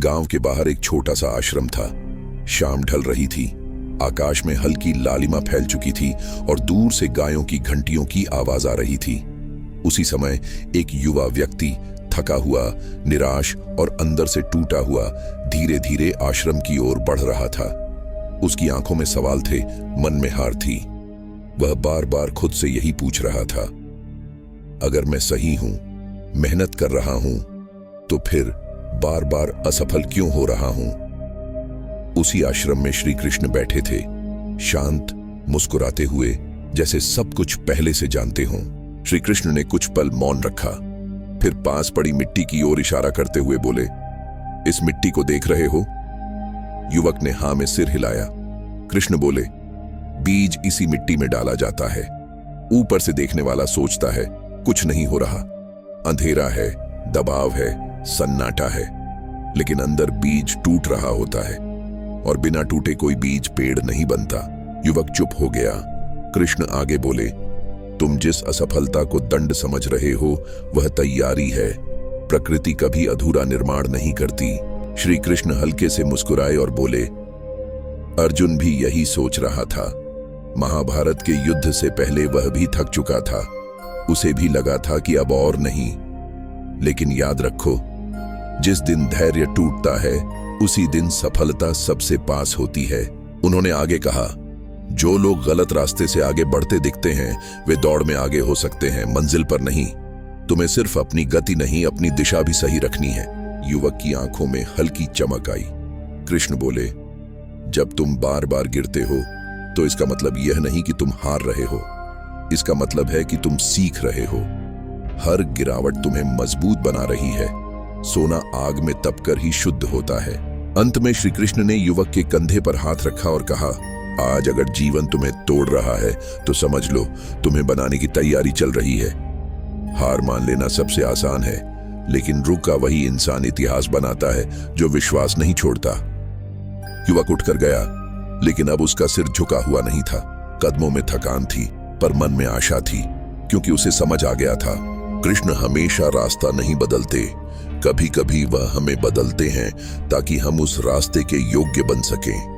गांव के बाहर एक छोटा सा आश्रम था। शाम ढल रही थी, आकाश में हल्की लालिमा फैल चुकी थी और दूर से गायों की घंटियों की आवाज आ रही थी। उसी समय एक युवा व्यक्ति थका हुआ, निराश और अंदर से टूटा हुआ धीरे धीरे आश्रम की ओर बढ़ रहा था। उसकी आंखों में सवाल थे, मन में हार थी। वह बार बार खुद से यही पूछ रहा था, अगर मैं सही हूं, मेहनत कर रहा हूं, तो फिर बार बार असफल क्यों हो रहा हूं? उसी आश्रम में श्री कृष्ण बैठे थे, शांत, मुस्कुराते हुए, जैसे सब कुछ पहले से जानते हों। श्री कृष्ण ने कुछ पल मौन रखा, फिर पास पड़ी मिट्टी की ओर इशारा करते हुए बोले, इस मिट्टी को देख रहे हो? युवक ने हां में सिर हिलाया। कृष्ण बोले, बीज इसी मिट्टी में डाला जाता है। ऊपर से देखने वाला सोचता है कुछ नहीं हो रहा, अंधेरा है, दबाव है, सन्नाटा है, लेकिन अंदर बीज टूट रहा होता है और बिना टूटे कोई बीज पेड़ नहीं बनता। युवक चुप हो गया। कृष्ण आगे बोले, तुम जिस असफलता को दंड समझ रहे हो वह तैयारी है। प्रकृति कभी अधूरा निर्माण नहीं करती। श्री कृष्ण हल्के से मुस्कुराए और बोले, अर्जुन भी यही सोच रहा था। महाभारत के युद्ध से पहले वह भी थक चुका था। उसे भी लगा था कि अब और नहीं। लेकिन याद रखो, जिस दिन धैर्य टूटता है उसी दिन सफलता सबसे पास होती है। उन्होंने आगे कहा, जो लोग गलत रास्ते से आगे बढ़ते दिखते हैं वे दौड़ में आगे हो सकते हैं, मंजिल पर नहीं। तुम्हें सिर्फ अपनी गति नहीं, अपनी दिशा भी सही रखनी है। युवक की आंखों में हल्की चमक आई। कृष्ण बोले, जब तुम बार बार गिरते हो तो इसका मतलब यह नहीं कि तुम हार रहे हो, इसका मतलब है कि तुम सीख रहे हो। हर गिरावट तुम्हें मजबूत बना रही है। सोना आग में तपकर ही शुद्ध होता है। अंत में श्री कृष्ण ने युवक के कंधे पर हाथ रखा और कहा, आज अगर जीवन तुम्हें तोड़ रहा है तो समझ लो तुम्हें बनाने की तैयारी चल रही है। हार मान लेना सबसे आसान है, लेकिन रुका वही इंसान इतिहास बनाता है जो विश्वास नहीं छोड़ता। युवक उठकर गया, लेकिन अब उसका सिर झुका हुआ नहीं था। कदमों में थकान थी, पर मन में आशा थी, क्योंकि उसे समझ आ गया था, कृष्ण हमेशा रास्ता नहीं बदलते। कभी कभी वह हमें बदलते हैं ताकि हम उस रास्ते के योग्य बन सकें।